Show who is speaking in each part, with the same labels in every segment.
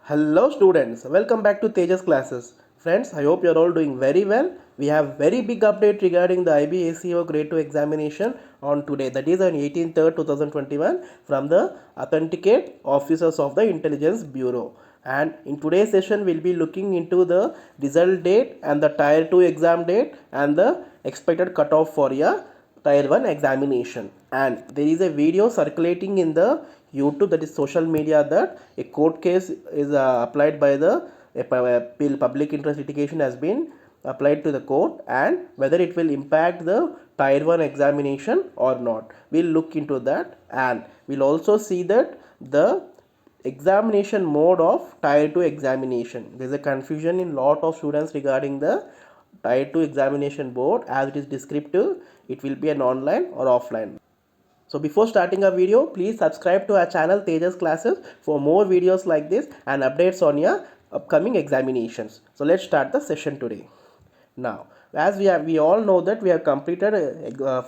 Speaker 1: Hello students, welcome back to Tejas classes. Friends, I hope you are all doing very well. We have very big update regarding the IBACO grade 2 examination on today, that is on 18/3 2021 from the Authenticate Officers of the Intelligence Bureau. And in today's session we'll be looking into the result date and the tier 2 exam date and the expected cutoff for your tier 1 examination. And there is a video circulating in the YouTube, that is social media, that a court case is applied by the public interest litigation has been applied to the court, and whether it will impact the tier 1 examination or not, we'll look into that. And we'll also see that the examination mode of tier 2 examination, there's a confusion in lot of students regarding the tier 2 examination board, as it is descriptive, it will be an online or offline. So before starting our video, please subscribe to our channel Tejas Classes for more videos like this and updates on your upcoming examinations. So let's start the session today. Now, as we all know that we have completed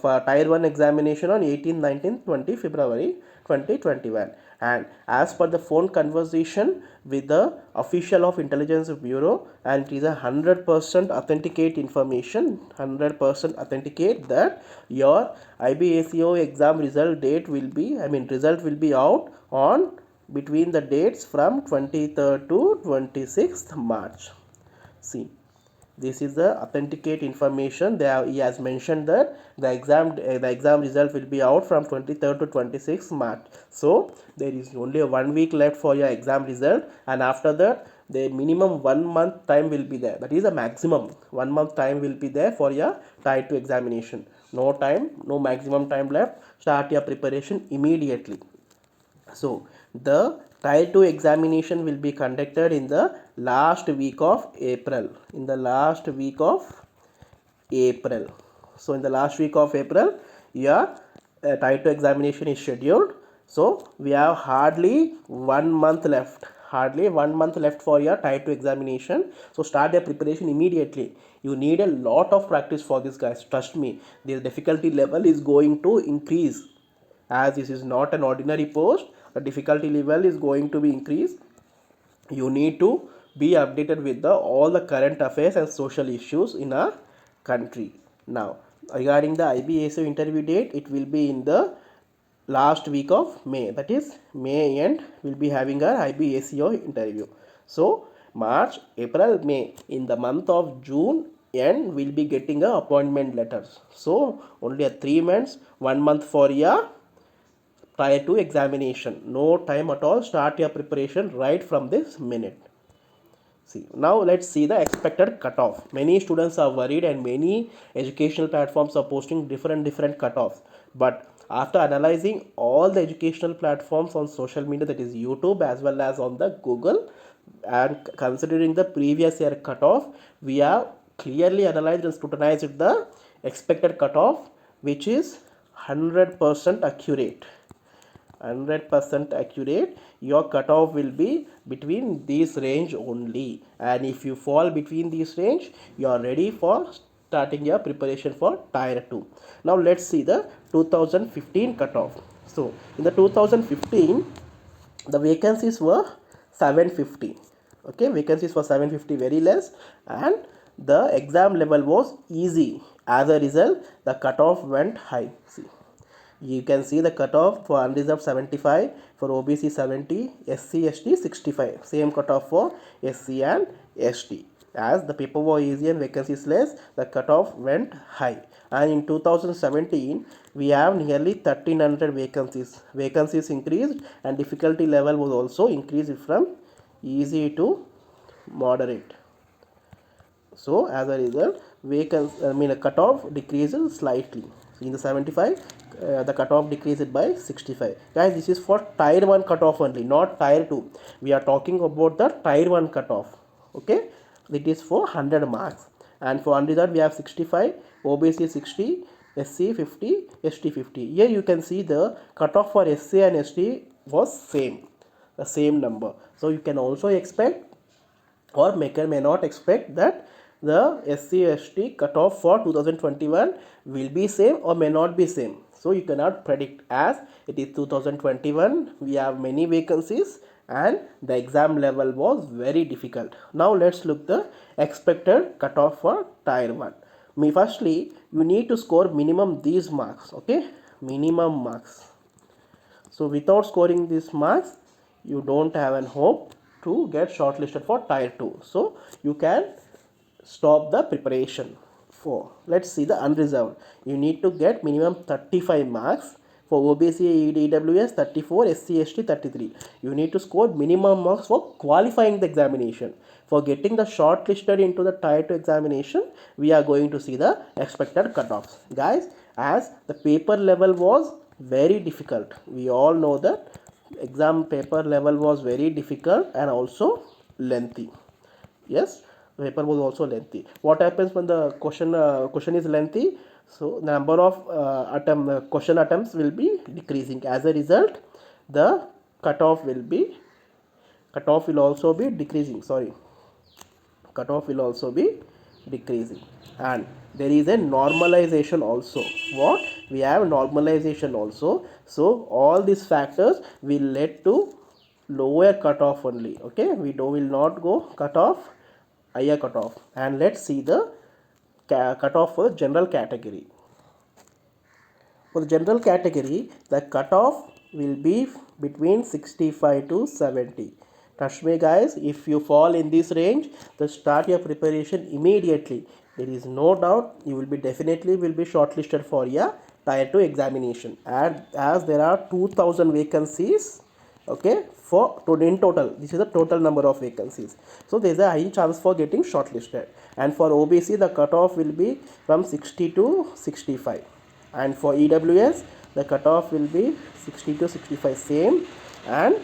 Speaker 1: for tier 1 examination on 18, 19, 20 February 2021, and as per the phone conversation with the official of Intelligence Bureau, and it is 100% authenticate information, 100% authenticate that your IBACO exam result date will be, result will be out on between the dates from 23rd to 26th March. See, this is the authenticate information. He has mentioned that the exam result will be out from 23rd to 26th March. So there is only 1 week left for your exam result, and after that the minimum 1 month time will be there. That is a maximum 1 month time will be there for your tier 2 examination. No time, no maximum time left. Start your preparation immediately. So the tier 2 examination will be conducted in the last week of April. In the last week of April. So in the last week of April, your tier 2 examination is scheduled. So we have hardly 1 month left. Hardly 1 month left for your tier 2 examination. So start your preparation immediately. You need a lot of practice for this, guys. Trust me. The difficulty level is going to increase, as this is not an ordinary post. The difficulty level is going to be increased. You need to be updated with all the current affairs and social issues in our country. Now, regarding the IBACO interview date, it will be in the last week of May, that is May end, will be having our IBACO interview. So March, April, May, in the month of June end, we'll be getting a appointment letters. So only a 3 months, 1 month for your tier 2 examination. No time at all. Start your preparation right from this minute. See, now let's see the expected cutoff. Many students are worried and many educational platforms are posting different cutoffs. But after analyzing all the educational platforms on social media, that is YouTube as well as on the Google, and considering the previous year cutoff, we have clearly analyzed and scrutinized the expected cutoff, which is 100% accurate. 100% accurate. Your cutoff will be between this range only, and if you fall between this range, you are ready for starting your preparation for tier 2. Now let's see the 2015 cutoff. So in the 2015, the vacancies were 750. Okay, vacancies for 750, very less, and the exam level was easy. As a result, the cutoff went high. See, you can see the cutoff for unreserved 75, for OBC 70, SC ST 65, same cutoff for SC and ST. As the paper was easy and vacancies less, the cutoff went high. And in 2017, we have nearly 1300 vacancies. Vacancies increased and difficulty level was also increased from easy to moderate. So as a result, a cutoff decreases slightly. In the 75, the cutoff decreased by 65. Guys, this is for tier 1 cutoff only, not tier 2. We are talking about the tier 1 cutoff. Okay, it is for 100 marks. And for unreserved, we have 65, OBC 60, SC 50, ST 50. Here you can see the cutoff for SC and ST was same, the same number. So you can also expect, or may not expect, that the SC ST cutoff for 2021 will be same or may not be same. So you cannot predict, as it is 2021, we have many vacancies and the exam level was very difficult. Now let's look the expected cutoff for tier 1. Firstly, you need to score minimum these marks, okay, minimum marks. So without scoring these marks, you don't have an hope to get shortlisted for tier 2. So you can stop the preparation. For let's see the unreserved, you need to get minimum 35 marks. For OBC EWS 34, SC ST 33. You need to score minimum marks for qualifying the examination. For getting the shortlisted into the tier 2 examination, we are going to see the expected cutoffs. Guys, as the paper level was very difficult, we all know that exam paper level was very difficult and also lengthy. Yes, the paper was also lengthy. What happens when the question is lengthy? So the number of question attempts will be decreasing. As a result, the cutoff will be cutoff will also be decreasing. Sorry, cutoff will also be decreasing. And there is a normalization also. What we have normalization also. So all these factors will lead to lower cutoff only. Okay, we will not go cutoff higher cutoff. And let's see the cutoff for general category. For the general category, the cutoff will be between 65 to 70. Trust me guys, if you fall in this range, then start your preparation immediately. There is no doubt you will be definitely will be shortlisted for your tier 2 examination. And as there are 2000 vacancies, okay, for in total, this is the total number of vacancies. So there is a high chance for getting shortlisted. And for OBC, the cutoff will be from 60 to 65. And for EWS, the cutoff will be 60 to 65 same. And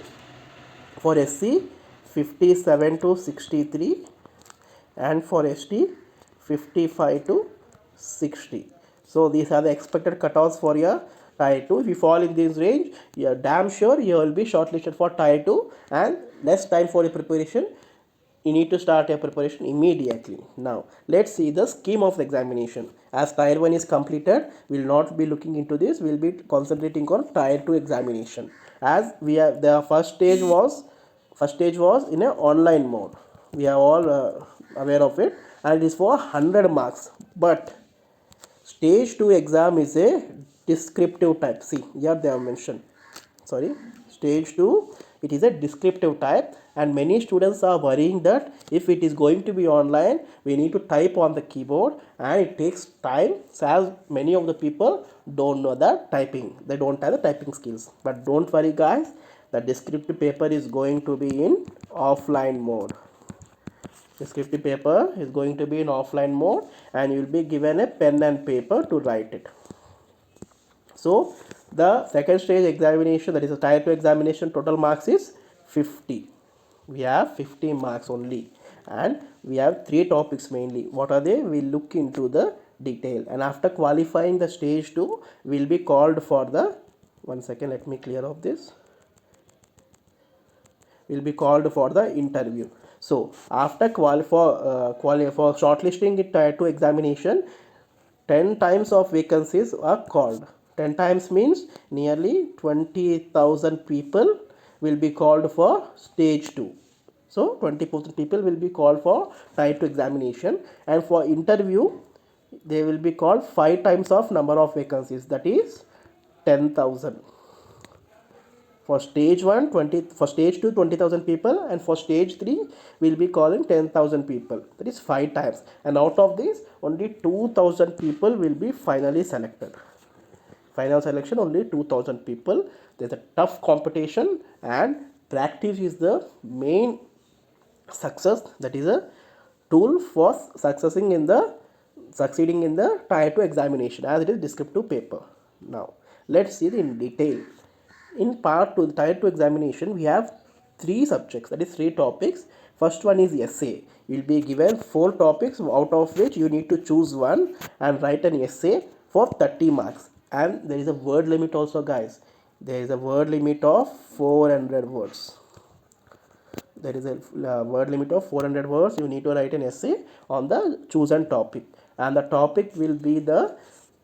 Speaker 1: for SC, 57 to 63. And for ST, 55 to 60. So these are the expected cutoffs for your tier 2. If you fall in this range, you are damn sure you will be shortlisted for tier 2 and less time for your preparation. You need to start your preparation immediately. Now let's see the scheme of the examination. As tier 1 is completed, we will not be looking into this. We will be concentrating on tier 2 examination. As we have the first stage was in an online mode. We are all aware of it, and it is for 100 marks. But stage 2 exam is a descriptive type. See, here they have mentioned. Sorry, stage 2, it is a descriptive type, and many students are worrying that if it is going to be online, we need to type on the keyboard and it takes time. So as many of the people don't know that typing, they don't have the typing skills. But don't worry guys, the descriptive paper is going to be in offline mode. Descriptive paper is going to be in offline mode, and you will be given a pen and paper to write it. So the second stage examination, that is a tier 2 examination, total marks is 50. We have 50 marks only, and we have 3 topics mainly. What are they? We'll look into the detail, and after qualifying the stage 2, we'll be called for the, one second, let me clear off this. Will be called for the interview. So after for shortlisting it tier 2 examination, 10 times of vacancies are called. 10 times means nearly 20,000 people will be called for stage 2. So 20,000 people will be called for tier 2 examination, and for interview they will be called 5 times of number of vacancies, that is 10,000. For stage 1, for stage 2, 20,000 people, and for stage 3, we'll be calling 10,000 people. That is 5 times. And out of this, only 2,000 people will be finally selected. Final selection, only 2,000 people. There's a tough competition, and practice is the main success. That is a tool for succeeding in the tier 2 examination, as it is descriptive paper. Now, let's see in detail. In part 2, the tier 2 examination, we have 3 subjects, that is 3 topics. First one is essay. You will be given 4 topics, out of which you need to choose one and write an essay for 30 marks. And there is a word limit also guys. There is a word limit of 400 words. There is a word limit of 400 words. You need to write an essay on the chosen topic. And the topic will be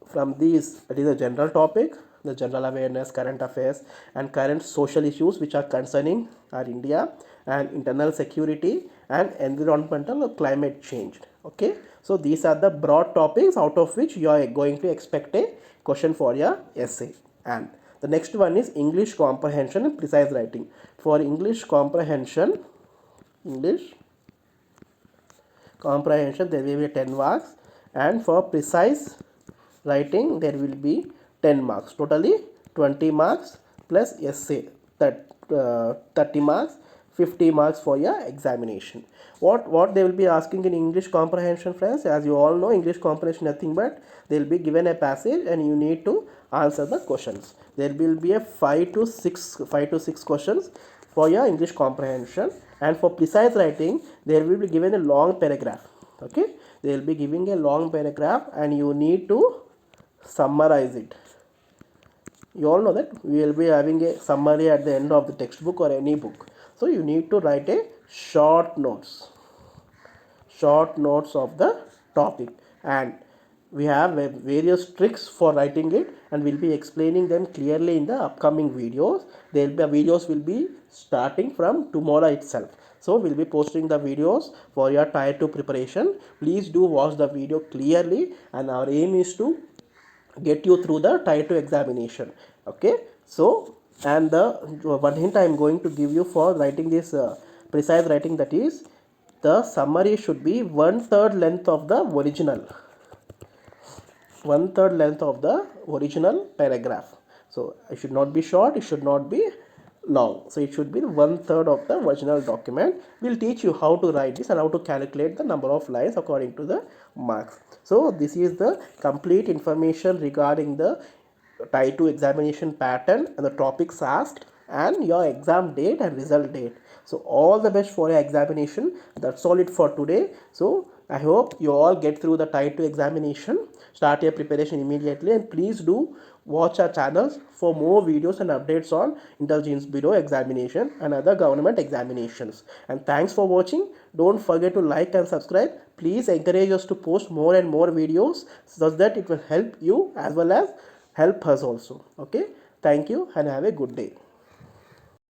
Speaker 1: from these, it is a general topic, the general awareness, current affairs, and current social issues which are concerning our India, and internal security and environmental or climate change. Okay, so these are the broad topics out of which you are going to expect a question for your essay. And the next one is English comprehension and precise writing. For English comprehension, there will be 10 marks, and for precise writing there will be 10 marks, totally 20 marks plus essay, that 30 marks, 50 marks for your examination. What they will be asking in English comprehension, friends? As you all know, English comprehension nothing but they will be given a passage and you need to answer the questions. There will be a 5 to 6 questions for your English comprehension. And for precise writing they will be given a long paragraph. Okay, they will be giving a long paragraph and you need to summarize it. You all know that we will be having a summary at the end of the textbook or any book, so you need to write a short notes of the topic, and we have various tricks for writing it, and we'll be explaining them clearly in the upcoming videos. Videos will be starting from tomorrow itself, so we'll be posting the videos for your tier 2 preparation. Please do watch the video clearly, and our aim is to get you through the tier 2 examination. Okay, so, and the one hint I am going to give you for writing this precise writing, that is, the summary should be 1/3 length of the original, 1/3 length of the original paragraph. So it should not be short, it should not be long, so it should be 1/3 of the original document. We'll teach you how to write this and how to calculate the number of lines according to the marks. So this is the complete information regarding the tier 2 examination pattern and the topics asked and your exam date and result date. So all the best for your examination. That's all it for today. So I hope you all get through the tier 2 examination. Start your preparation immediately, and please do watch our channels for more videos and updates on Intelligence Bureau examination and other government examinations. And thanks for watching. Don't forget to like and subscribe. Please encourage us to post more and more videos so that it will help you as well as help us also. Okay, thank you and have a good day.